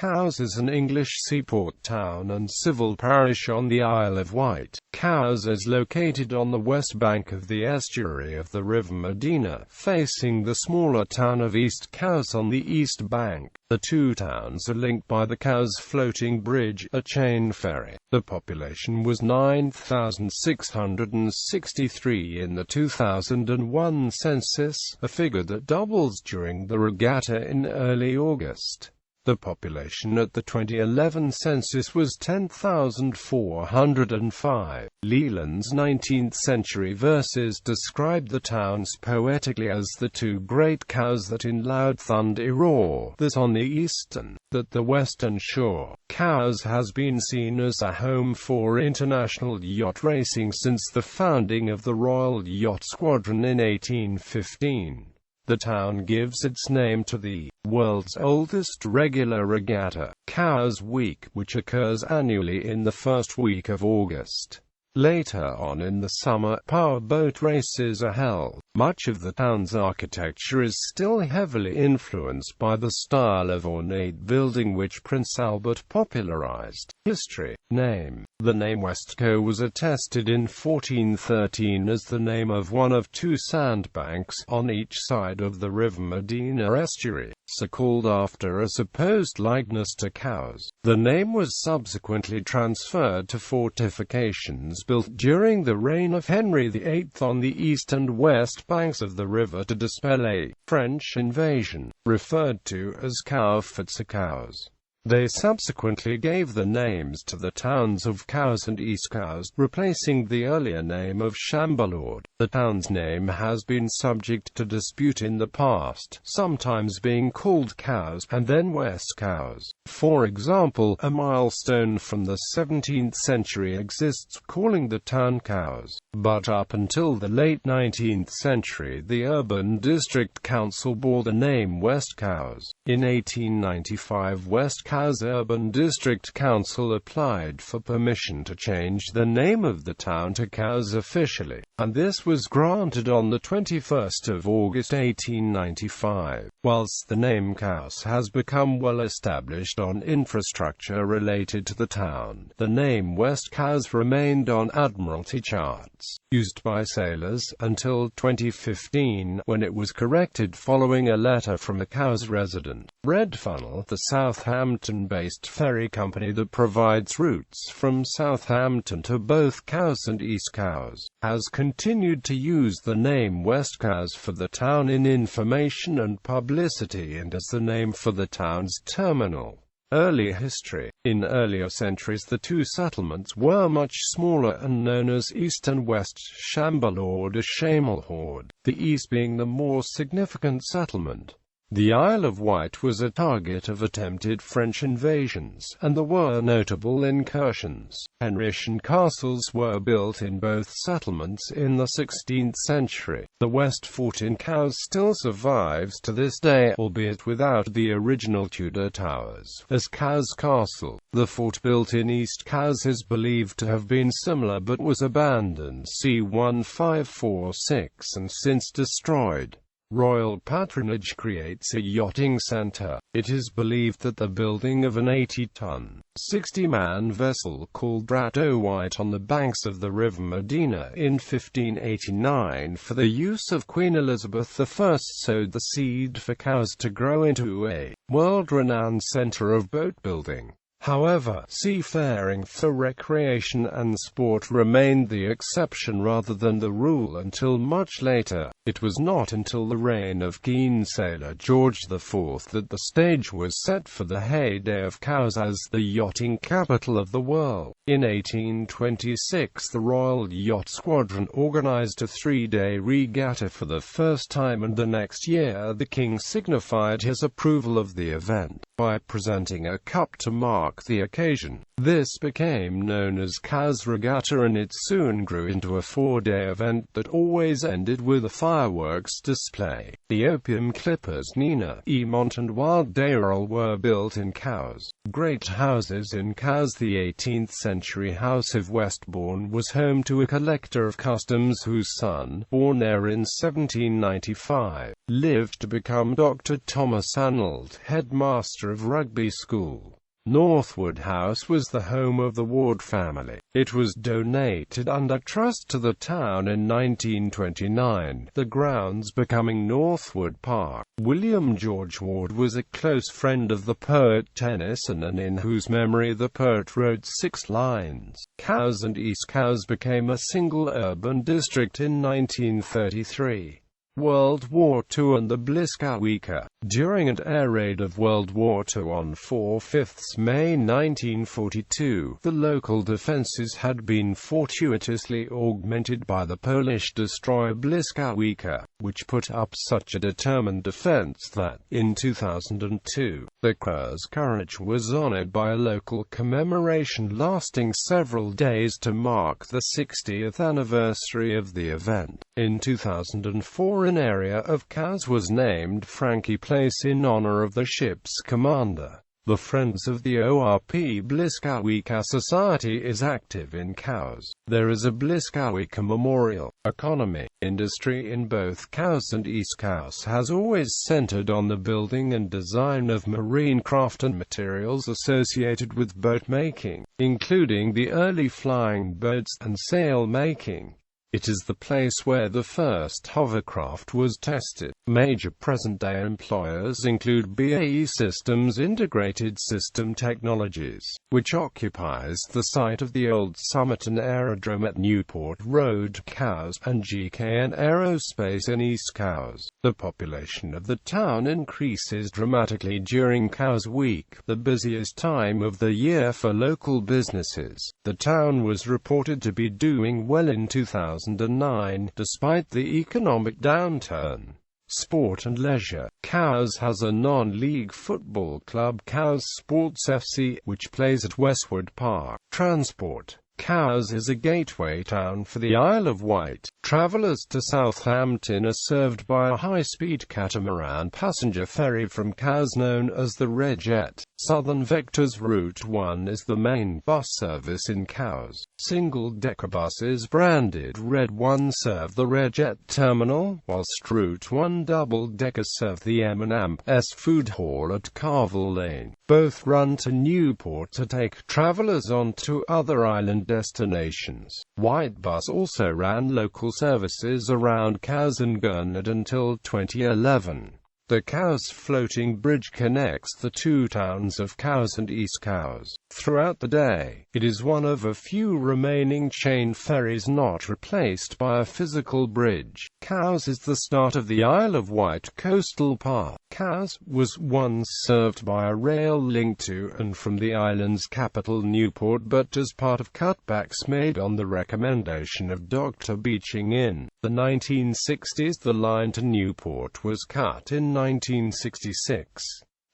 Cowes is an English seaport town and civil parish on the Isle of Wight. Cowes is located on the west bank of the estuary of the River Medina, facing the smaller town of East Cowes on the east bank. The two towns are linked by the Cowes Floating Bridge, a chain ferry. The population was 9,663 in the 2001 census, a figure that doubles during the regatta in early August. The population at the 2011 census was 10,405. Leland's 19th-century verses describe the towns poetically as the two great cows that in loud thunder roar, that on the eastern, that the western shore. Cowes has been seen as a home for international yacht racing since the founding of the Royal Yacht Squadron in 1815. The town gives its name to the world's oldest regular regatta, Cowes Week, which occurs annually in the first week of August. Later on in the summer, powerboat races are held. Much of the town's architecture is still heavily influenced by the style of ornate building which Prince Albert popularized. History. Name. The name West.Co was attested in 1413 as the name of one of two sandbanks on each side of the River Medina estuary, so called after a supposed likeness to cows. The name was subsequently transferred to fortifications built during the reign of Henry VIII on the east and west banks of the river to dispel a French invasion, referred to as Cowforts or Cowes. They subsequently gave the names to the towns of Cowes and East Cowes, replacing the earlier name of Chambord. The town's name has been subject to dispute in the past, sometimes being called Cowes, and then West Cowes. For example, a milestone from the 17th century exists calling the town Cowes. But up until the late 19th century the Urban District Council bore the name West Cowes. In 1895 West Cowes Urban District Council applied for permission to change the name of the town to Cowes officially, and this was granted on the 21st of August 1895. Whilst the name Cowes has become well established on infrastructure related to the town, the name West Cowes remained on Admiralty charts, used by sailors, until 2015, when it was corrected following a letter from a Cowes resident. Red Funnel, the Southampton-based ferry company that provides routes from Southampton to both Cowes and East Cowes, has continued to use the name West Cowes for the town in information and publicity and as the name for the town's terminal. Early history. In earlier centuries the two settlements were much smaller and known as East and West Chambord or Chamelhord, the east being the more significant settlement. The Isle of Wight was a target of attempted French invasions, and there were notable incursions. Henrician castles were built in both settlements in the 16th century. The West Fort in Cowes still survives to this day, albeit without the original Tudor towers, as Cowes Castle. The fort built in East Cowes is believed to have been similar but was abandoned c. 1546 and since destroyed. Royal patronage creates a yachting centre. It is believed that the building of an 80-ton, 60-man vessel called Wight on the banks of the River Medina in 1589 for the use of Queen Elizabeth I sowed the seed for Cowes to grow into a world-renowned centre of boat building. However, seafaring for recreation and sport remained the exception rather than the rule until much later. It was not until the reign of keen sailor George IV that the stage was set for the heyday of Cowes as the yachting capital of the world. In 1826 the Royal Yacht Squadron organized a three-day regatta for the first time, and the next year the King signified his approval of the event by presenting a cup to mark the occasion. This became known as Cowes Regatta, and it soon grew into a four-day event that always ended with a fireworks display. The opium clippers Nina, Emont and Wild Dayrell were built in Cowes. Great houses in Cowes. The 18th-century House of Westbourne was home to a collector of customs whose son, born there in 1795, lived to become Dr. Thomas Arnold, headmaster of Rugby School. Northwood House was the home of the Ward family. It was donated under trust to the town in 1929, the grounds becoming Northwood Park. William George Ward was a close friend of the poet Tennyson, and in whose memory the poet wrote 6 lines. Cowes and East Cowes became a single urban district in 1933. World War II and the Bliskaweeka. During an air raid of World War II on 4/5 May 1942, the local defences had been fortuitously augmented by the Polish destroyer Bliskaweeka, which put up such a determined defence that, in 2002, the crew's courage was honoured by a local commemoration lasting several days to mark the 60th anniversary of the event. In 2004, an area of Cowes was named Frankie Place in honour of the ship's commander. The Friends of the ORP Bliskaweeka Society is active in Cowes. There is a Bliskaweeka Memorial. Economy. Industry in both Cowes and East Cowes has always centred on the building and design of marine craft and materials associated with boat making, including the early flying boats and sail making. It is the place where the first hovercraft was tested. Major present-day employers include BAE Systems Integrated System Technologies, which occupies the site of the old Somerton Aerodrome at Newport Road, Cowes, and GKN Aerospace in East Cowes. The population of the town increases dramatically during Cowes Week, the busiest time of the year for local businesses. The town was reported to be doing well in 2009, despite the economic downturn. Sport and leisure. Cowes has a non-league football club, Cowes Sports FC, which plays at Westwood Park. Transport. Cowes is a gateway town for the Isle of Wight. Travellers to Southampton are served by a high-speed catamaran passenger ferry from Cowes known as the Regatta. Southern Vector's Route 1 is the main bus service in Cowes. Single-decker buses branded Red 1 serve the Regatta terminal, whilst Route 1 double-deckers serve the M&S food hall at Carville Lane. Both run to Newport to take travellers on to other island destinations. White Bus also ran local services around Cowes and Gurnard until 2011. The Cowes Floating Bridge connects the two towns of Cowes and East Cowes. Throughout the day, it is one of a few remaining chain ferries not replaced by a physical bridge. Cowes is the start of the Isle of Wight coastal path. Cowes was once served by a rail link to and from the island's capital Newport, but as part of cutbacks made on the recommendation of Dr. Beeching in the 1960s, the line to Newport was cut in 1966.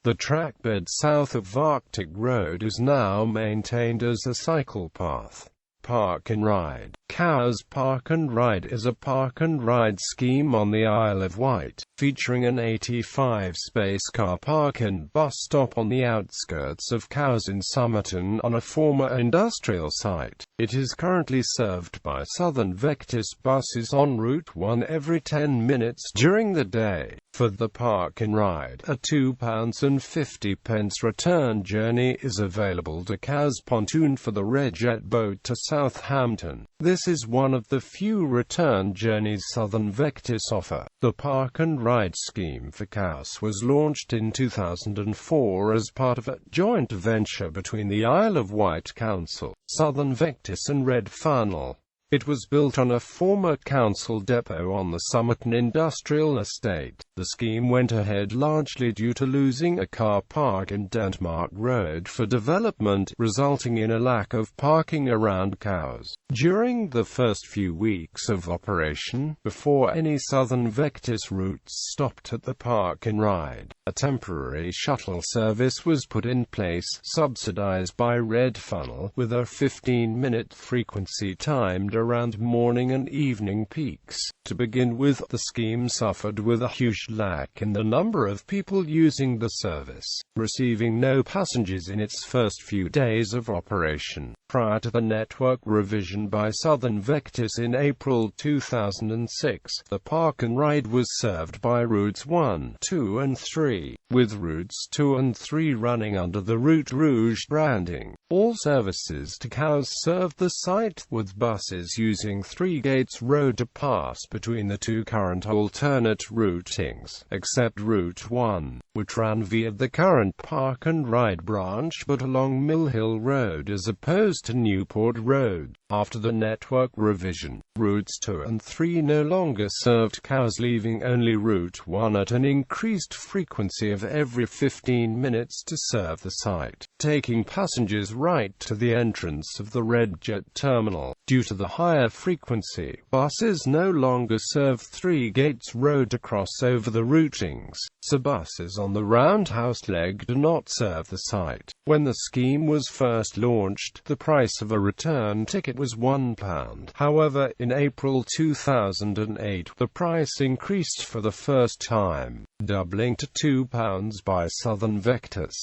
The trackbed south of Arctic Road is now maintained as a cycle path. Park and Ride. Cowes Park and Ride is a park and ride scheme on the Isle of Wight, featuring an 85-space car park and bus stop on the outskirts of Cowes in Somerton on a former industrial site. It is currently served by Southern Vectis buses on Route 1 every 10 minutes during the day. For the Park and Ride, a £2.50 return journey is available to Cowes Pontoon for the Regatta boat to Southampton. This is one of the few return journeys Southern Vectis offer. The Park and Ride scheme for Cowes was launched in 2004 as part of a joint venture between the Isle of Wight Council, Southern Vectis and Red Funnel. It was built on a former council depot on the Somerton Industrial Estate. The scheme went ahead largely due to losing a car park in Dentmark Road for development, resulting in a lack of parking around Cowes. During the first few weeks of operation, before any Southern Vectis routes stopped at the Park and Ride, a temporary shuttle service was put in place, subsidized by Red Funnel, with a 15-minute frequency timed around morning and evening peaks. To begin with, the scheme suffered with a huge lack in the number of people using the service, receiving no passengers in its first few days of operation. Prior to the network revision by Southern Vectis in April 2006, the park and ride was served by routes 1, 2 and 3, with routes 2 and 3 running under the Route Rouge branding. All services to Cowes served the site, with buses using Three Gates Road to pass between the two current alternate routings, except Route 1, which ran via the current Park and Ride branch but along Mill Hill Road as opposed to Newport Road. After the network revision, routes 2 and 3 no longer served Cowes, leaving only Route 1 at an increased frequency of every 15 minutes to serve the site, taking passengers right to the entrance of the Redjet terminal. Due to the higher frequency, buses no longer serve Three Gates Road to cross over the routings, so buses on the roundhouse leg do not serve the site. When the scheme was first launched, the price of a return ticket was £1. However, in April 2008, the price increased for the first time, doubling to £2 by Southern Vectis.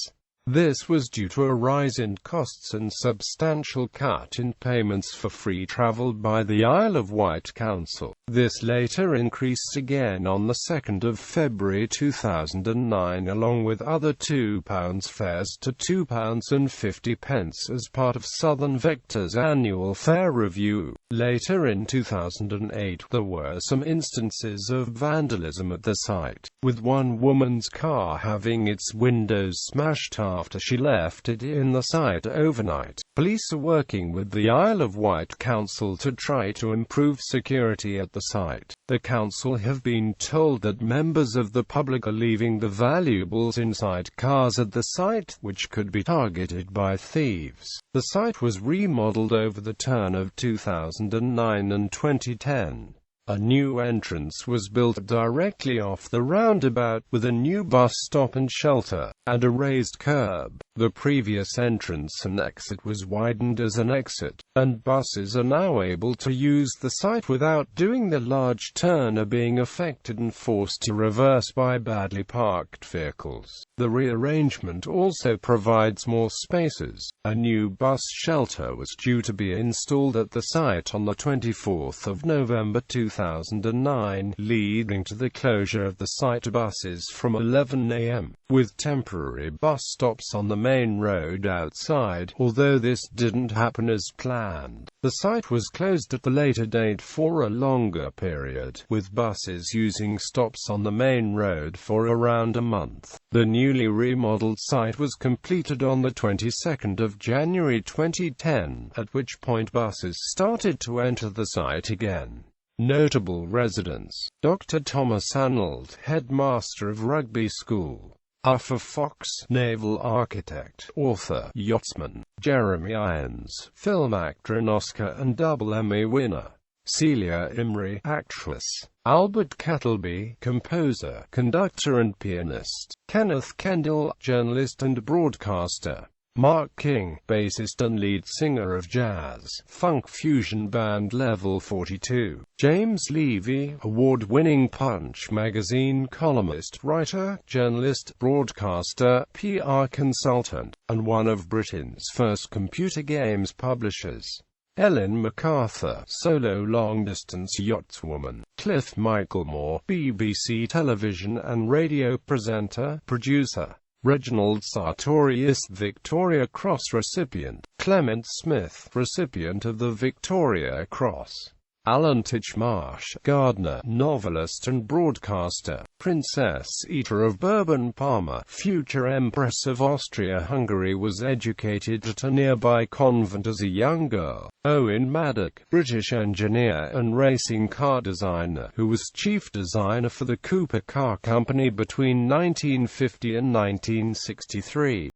This was due to a rise in costs and substantial cut in payments for free travel by the Isle of Wight Council. This later increased again on the 2nd of February 2009 along with other £2 fares to £2.50 as part of Southern Vectis' annual fare review. Later in 2008, there were some instances of vandalism at the site, with one woman's car having its windows smashed after she left it in the site overnight. Police are working with the Isle of Wight Council to try to improve security at the site. The council have been told that members of the public are leaving the valuables inside cars at the site, which could be targeted by thieves. The site was remodeled over the turn of 2009 and 2010. A new entrance was built directly off the roundabout, with a new bus stop and shelter, and a raised curb. The previous entrance and exit was widened as an exit, and buses are now able to use the site without doing the large turn or being affected and forced to reverse by badly parked vehicles. The rearrangement also provides more spaces. A new bus shelter was due to be installed at the site on the 24th of November 2009, leading to the closure of the site to buses from 11 a.m., with temporary bus stops on the main road outside. Although this didn't happen as planned, the site was closed at the later date for a longer period, with buses using stops on the main road for around a month. The newly remodeled site was completed on the 22nd of January 2010, at which point buses started to enter the site again. Notable residents: Dr. Thomas Arnold, headmaster of Rugby School; Arthur Fox, naval architect, author, yachtsman; Jeremy Irons, film actor and Oscar and double Emmy winner; Celia Imrie, actress; Albert Kettleby, composer, conductor and pianist; Kenneth Kendall, journalist and broadcaster; Mark King, bassist and lead singer of jazz, funk fusion band Level 42; James Levy, award-winning Punch magazine columnist, writer, journalist, broadcaster, PR consultant, and one of Britain's first computer games publishers; Ellen MacArthur, solo long-distance yachtswoman; Cliff Michaelmore, BBC television and radio presenter, producer; Reginald Sartorius, Victoria Cross recipient; Clement Smith, recipient of the Victoria Cross; Alan Titchmarsh, gardener, novelist and broadcaster; Princess Ita of Bourbon-Parma, future Empress of Austria-Hungary, was educated at a nearby convent as a young girl; Owen Maddock, British engineer and racing car designer, who was chief designer for the Cooper Car Company between 1950 and 1963.